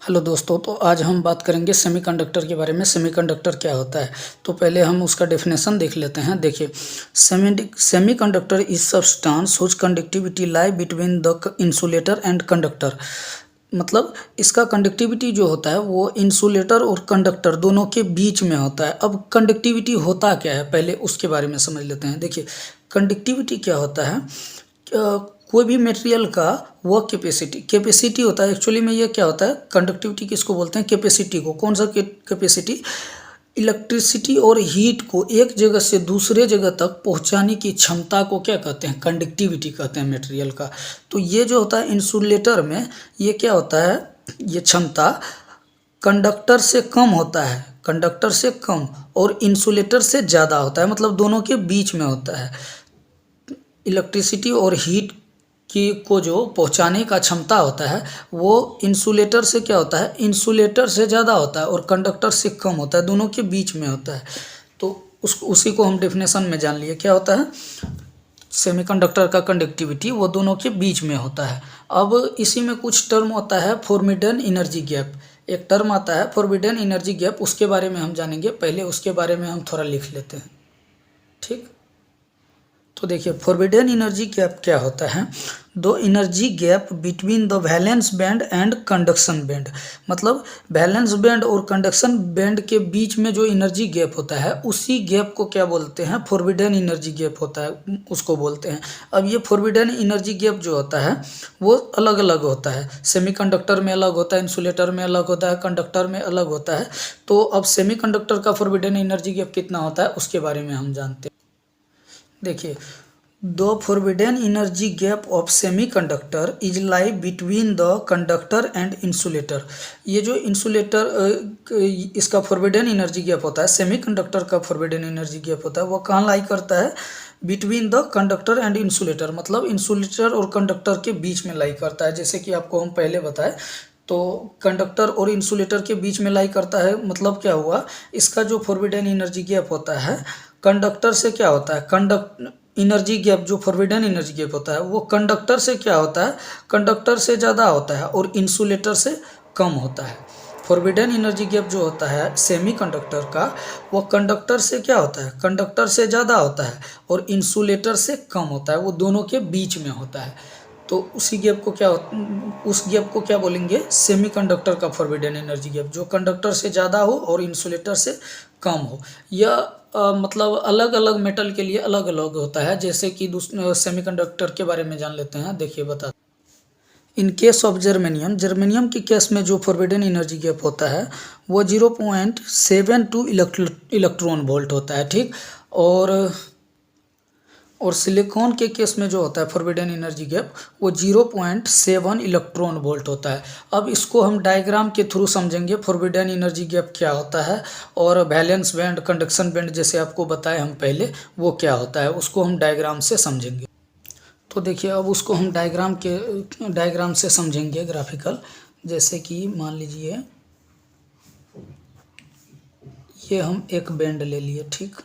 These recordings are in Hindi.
हेलो दोस्तों, तो आज हम बात करेंगे सेमीकंडक्टर के बारे में। सेमीकंडक्टर क्या होता है, तो पहले हम उसका डेफिनेशन देख लेते हैं। देखिए, semiconductor is substance whose conductivity lie between the insulator and conductor. मतलब इसका कंडक्टिविटी जो होता है वो इंसुलेटर और कंडक्टर दोनों के बीच में होता है। अब कंडक्टिविटी होता क्या है, पहले उसके बारे में समझ लेते हैं। देखिए, कंडक्टिविटी क्या होता है, कोई भी मटेरियल का वो कैपेसिटी होता है। एक्चुअली में ये क्या होता है, कंडक्टिविटी किसको बोलते हैं, कैपेसिटी को। कौन सा कैपेसिटी, इलेक्ट्रिसिटी और हीट को एक जगह से दूसरे जगह तक पहुंचाने की क्षमता को क्या कहते हैं, कंडक्टिविटी कहते हैं मटेरियल का। तो ये जो होता है इंसुलेटर में, ये क्या होता है, ये क्षमता कंडक्टर से कम होता है, कंडक्टर से कम, और इंसुलेटर से ज़्यादा होता है, मतलब दोनों के बीच में होता है। इलेक्ट्रिसिटी और हीट की को जो पहुंचाने का क्षमता होता है वो इंसुलेटर से क्या होता है, इंसुलेटर से ज़्यादा होता है, और कंडक्टर से कम होता है, दोनों के बीच में होता है। तो उसी को हम डेफिनेशन में जान लिए, क्या होता है, सेमीकंडक्टर का कंडक्टिविटी वो दोनों के बीच में होता है। अब इसी में कुछ टर्म होता है, फॉरबिडन एनर्जी गैप। एक टर्म आता है फॉरबिडन एनर्जी गैप, उसके बारे में हम जानेंगे। पहले उसके बारे में हम थोड़ा लिख लेते हैं, ठीक। तो देखिए, फॉरबिडन एनर्जी गैप क्या होता है, दो energy gap between the valence band and conduction band. मतलब वैलेंस बैंड और कंडक्शन बैंड के बीच में जो एनर्जी गैप होता है उसी गैप को क्या बोलते हैं, फॉरबिडन एनर्जी गैप होता है, उसको बोलते हैं। अब ये फॉरबिडन एनर्जी गैप जो होता है वो अलग अलग होता है, सेमीकंडक्टर में अलग होता है, इंसुलेटर में अलग होता है, कंडक्टर में अलग होता है। तो अब सेमीकंडक्टर का फॉरबिडन एनर्जी गैप कितना होता है उसके बारे में हम जानते हैं। देखिए, the forbidden energy gap of semiconductor is lie between the conductor and insulator. ये जो इंसुलेटर इसका फॉरबिडन एनर्जी गैप होता है, सेमीकंडक्टर का फॉरबिडन एनर्जी गैप होता है, वो कहाँ लाई करता है, between the conductor and insulator. मतलब इंसुलेटर और कंडक्टर के बीच में लाई करता है। जैसे कि आपको हम पहले बताए, तो कंडक्टर और इंसुलेटर के बीच में लाई करता है। मतलब क्या हुआ, इसका जो फॉरबिडन एनर्जी गैप होता है कंडक्टर से क्या होता है, एनर्जी गैप जो फॉरबिडन एनर्जी गैप होता है वो कंडक्टर से क्या होता है, कंडक्टर से ज़्यादा होता है और इंसुलेटर से कम होता है। फॉरबिडन एनर्जी गैप जो होता है सेमीकंडक्टर का, वो कंडक्टर से क्या होता है, कंडक्टर से ज़्यादा होता है और इंसुलेटर से कम होता है, वो दोनों के बीच में होता है। तो उसी गैप को क्या उस गैप को क्या बोलेंगे, सेमीकंडक्टर का फॉरबिडन एनर्जी गैप, जो कंडक्टर से ज़्यादा हो और इंसुलेटर से कम हो। यह मतलब अलग अलग मेटल के लिए अलग अलग होता है। जैसे कि सेमीकंडक्टर के बारे में जान लेते हैं। देखिए, बता, in case of germanium, germanium के केस में जो फॉरबिडन एनर्जी गैप होता है वो 0.72 इलेक्ट्रॉन वोल्ट होता है, ठीक। और सिलिकॉन के केस में जो होता है फॉरबिडन एनर्जी गैप वो 0.7 इलेक्ट्रॉन वोल्ट होता है। अब इसको हम डायग्राम के थ्रू समझेंगे, फॉरबिडन एनर्जी गैप क्या होता है, और वैलेंस बैंड, कंडक्शन बैंड जैसे आपको बताए हम पहले, वो क्या होता है, उसको हम डायग्राम से समझेंगे। तो देखिए, अब उसको हम डायग्राम से समझेंगे, ग्राफिकल। जैसे कि मान लीजिए ये हम एक बैंड ले लिए, ठीक।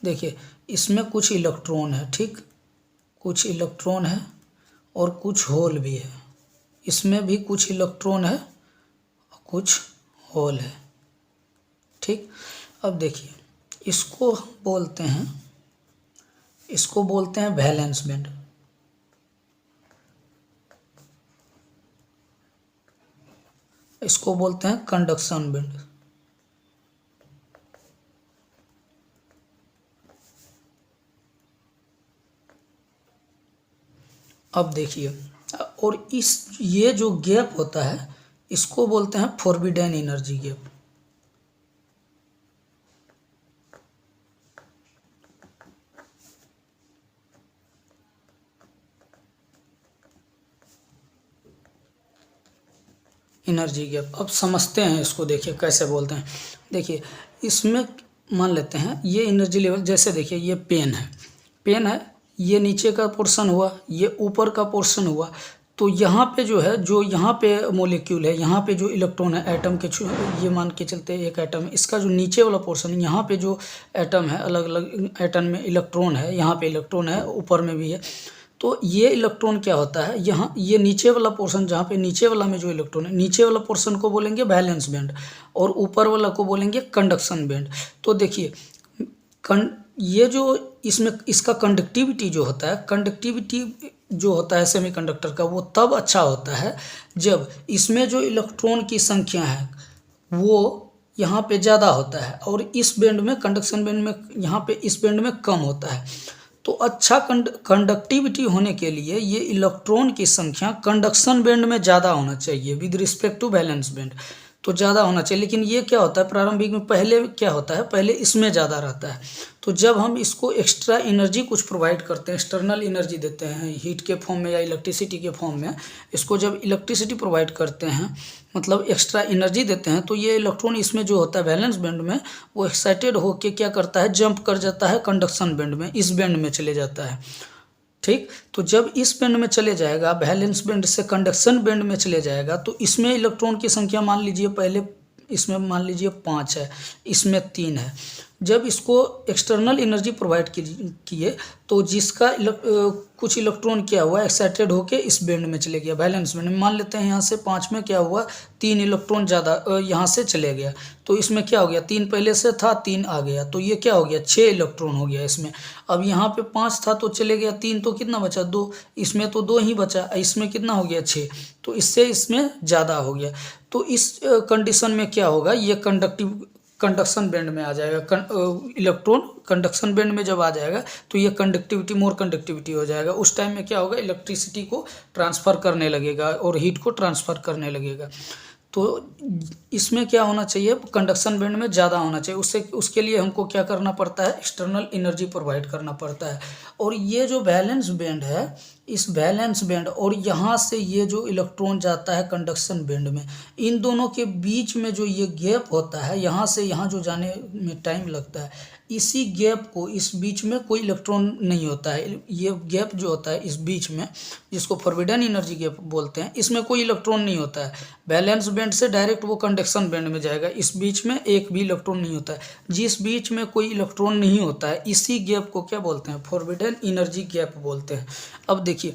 देखिए, इसमें कुछ इलेक्ट्रॉन है, ठीक, कुछ इलेक्ट्रॉन है और कुछ होल भी है। इसमें भी कुछ इलेक्ट्रॉन है और कुछ होल है, ठीक। अब देखिए, इसको बोलते हैं वैलेंस बैंड। इसको बोलते हैं कंडक्शन बैंड। अब देखिए, और ये जो गैप होता है इसको बोलते हैं forbidden energy gap. Energy gap, अब समझते हैं इसको। देखिए कैसे बोलते हैं। देखिए, इसमें मान लेते हैं ये एनर्जी लेवल, जैसे देखिए ये पेन है, ये नीचे का पोर्शन हुआ, ये ऊपर का पोर्शन हुआ। तो यहाँ पे जो है, जो यहाँ पे मोलिक्यूल है, यहाँ पे जो इलेक्ट्रॉन है एटम के ये मान के चलते हैं एक एटम है, इसका जो नीचे वाला पोर्शन, यहाँ पे जो एटम है, अलग अलग एटम में इलेक्ट्रॉन है, यहाँ पे इलेक्ट्रॉन है, ऊपर में भी है। तो ये इलेक्ट्रॉन क्या होता है, यहाँ ये नीचे वाला पोर्शन, जहाँ पे नीचे वाला में जो इलेक्ट्रॉन है, नीचे वाला पोर्शन को बोलेंगे वैलेंस बैंड और ऊपर वाला को बोलेंगे कंडक्शन बैंड। तो देखिए ये जो इसमें इसका कंडक्टिविटी जो होता है, कंडक्टिविटी जो होता है सेमीकंडक्टर का, वो तब अच्छा होता है जब इसमें जो इलेक्ट्रॉन की संख्या है वो यहाँ पे ज़्यादा होता है और इस बैंड में, कंडक्शन बैंड में, यहाँ पे इस बैंड में कम होता है। तो अच्छा कंडक्टिविटी होने के लिए ये इलेक्ट्रॉन की संख्या कंडक्शन बैंड में ज़्यादा होना चाहिए with respect to valence band, तो ज़्यादा होना चाहिए। लेकिन ये क्या होता है प्रारंभिक में, पहले क्या होता है, पहले इसमें ज़्यादा रहता है। तो जब हम इसको एक्स्ट्रा एनर्जी कुछ प्रोवाइड करते हैं, एक्सटर्नल एनर्जी देते हैं हीट के फॉर्म में या इलेक्ट्रिसिटी के फॉर्म में, इसको जब इलेक्ट्रिसिटी प्रोवाइड करते हैं, मतलब एक्स्ट्रा एनर्जी देते हैं, तो ये इलेक्ट्रॉन इसमें जो होता है वैलेंस बैंड में, वो एक्साइटेड होके क्या करता है, जंप कर जाता है कंडक्शन बैंड में, इस बैंड में चले जाता है। ठीक, तो जब इस बैंड में चले जाएगा, वैलेंस बैंड से कंडक्शन बैंड में चले जाएगा, तो इसमें इलेक्ट्रॉन की संख्या मान लीजिए, पहले इसमें मान लीजिए 5 है, इसमें 3 है। जब इसको एक्सटर्नल एनर्जी प्रोवाइड किए तो जिसका कुछ इलेक्ट्रॉन क्या हुआ, एक्साइटेड होके इस बैंड में चले गया, वैलेंस बैंड में। मान लेते हैं यहाँ से 5 में क्या हुआ, 3 इलेक्ट्रॉन ज़्यादा यहाँ से चले गया, तो इसमें क्या हो गया, 3 पहले से था, 3 आ गया, तो ये क्या हो गया, 6 इलेक्ट्रॉन हो गया इसमें। अब यहाँ पे 5 था तो चले गया 3, तो कितना बचा, 2, इसमें तो 2 ही बचा, इसमें कितना हो गया, 6, तो इससे इसमें ज़्यादा हो गया। तो इस कंडीशन में क्या होगा, ये कंडक्शन बैंड में आ जाएगा। इलेक्ट्रॉन कंडक्शन बैंड में जब आ जाएगा तो ये कंडक्टिविटी, मोर कंडक्टिविटी हो जाएगा। उस टाइम में क्या होगा, इलेक्ट्रिसिटी को ट्रांसफ़र करने लगेगा और हीट को ट्रांसफ़र करने लगेगा। तो इसमें क्या होना चाहिए, कंडक्शन बैंड में ज़्यादा होना चाहिए। उसके लिए हमको क्या करना पड़ता है, एक्सटर्नल एनर्जी प्रोवाइड करना पड़ता है। और ये जो वैलेंस बैंड है, इस वैलेंस बैंड और यहाँ से ये जो इलेक्ट्रॉन जाता है कंडक्शन बैंड में, इन दोनों के बीच में जो ये गैप होता है, यहाँ से यहाँ जो जाने में टाइम लगता है, इसी गैप को, इस बीच में कोई इलेक्ट्रॉन नहीं होता है। ये गैप जो होता है इस बीच में, जिसको फॉरबिडन एनर्जी गैप बोलते हैं, इसमें कोई इलेक्ट्रॉन नहीं होता है। वैलेंस बैंड से डायरेक्ट वो कंडक्शन बैंड में जाएगा, इस बीच में एक भी इलेक्ट्रॉन नहीं होता है। जिस बीच में कोई इलेक्ट्रॉन नहीं होता है, इसी गैप को क्या बोलते हैं, फॉरबिडन एनर्जी गैप बोलते हैं। अब देखिए,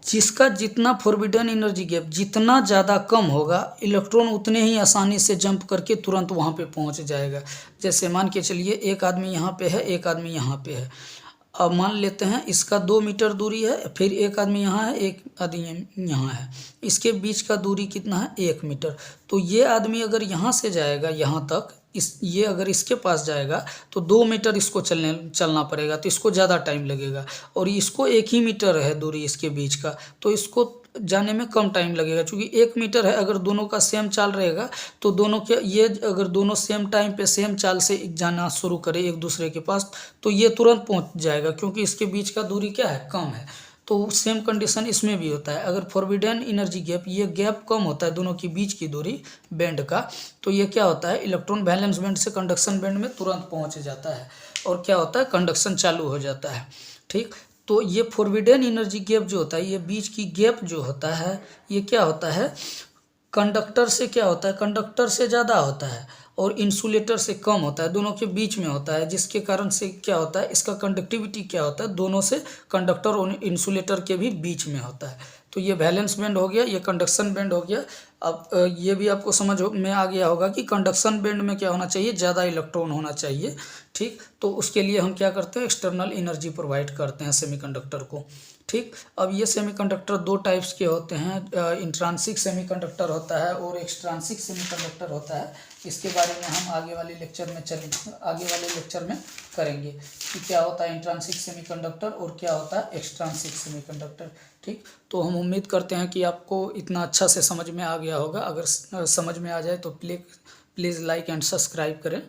जिसका जितना फॉरबिडन एनर्जी गैप जितना ज़्यादा कम होगा, इलेक्ट्रॉन उतने ही आसानी से जंप करके तुरंत वहाँ पे पहुँच जाएगा। जैसे मान के चलिए एक आदमी यहाँ पे है, एक आदमी यहाँ पे है। अब मान लेते हैं इसका 2 मीटर दूरी है, फिर एक आदमी यहाँ है, एक आदमी यहाँ है, इसके बीच का दूरी कितना है, 1 मीटर। तो ये आदमी अगर यहाँ से जाएगा यहाँ तक, ये अगर इसके पास जाएगा तो 2 मीटर इसको चलना पड़ेगा, तो इसको ज़्यादा टाइम लगेगा। और इसको 1 ही मीटर है दूरी इसके बीच का, तो इसको जाने में कम टाइम लगेगा। क्योंकि 1 मीटर है, अगर दोनों का सेम चाल रहेगा तो दोनों के, ये अगर दोनों सेम टाइम पे सेम चाल से जाना शुरू करें एक दूसरे के पास, तो ये तुरंत पहुंच जाएगा, क्योंकि इसके बीच का दूरी क्या है, कम है। तो सेम कंडीशन इसमें भी होता है। अगर फॉरबिडन एनर्जी गैप, ये गैप कम होता है दोनों के बीच की दूरी बैंड का, तो ये क्या होता है, इलेक्ट्रॉन वैलेंस बैंड से कंडक्शन बैंड में तुरंत पहुंच जाता है और क्या होता है, कंडक्शन चालू हो जाता है। ठीक, तो ये फॉरबिडन एनर्जी गैप जो होता है, ये बीच की गैप जो होता है, ये क्या होता है, कंडक्टर से क्या होता है, कंडक्टर से ज़्यादा होता है और इंसुलेटर से कम होता है, दोनों के बीच में होता है। जिसके कारण से क्या होता है, इसका कंडक्टिविटी क्या होता है, दोनों से, कंडक्टर और इंसुलेटर के भी बीच में होता है। तो ये वैलेंस बैंड हो गया, ये कंडक्शन बैंड हो गया। अब ये भी आपको समझ में आ गया होगा कि कंडक्शन बैंड में क्या होना चाहिए, ज़्यादा इलेक्ट्रॉन होना चाहिए। ठीक, तो उसके लिए हम क्या करते हैं, एक्सटर्नल एनर्जी प्रोवाइड करते हैं सेमीकंडक्टर को। ठीक, अब ये सेमीकंडक्टर 2 टाइप्स के होते हैं, इंट्रांसिक सेमीकंडक्टर होता है और एक्सट्रांसिक सेमीकंडक्टर होता है। इसके बारे में हम आगे वाले लेक्चर में करेंगे कि क्या होता है इंट्रांसिक सेमीकंडक्टर और क्या होता है एक्सट्रांसिक सेमीकंडक्टर। ठीक, तो हम उम्मीद करते हैं कि आपको इतना अच्छा से समझ में आ गया होगा। अगर समझ में आ जाए तो प्लीज़ लाइक एंड सब्सक्राइब करें।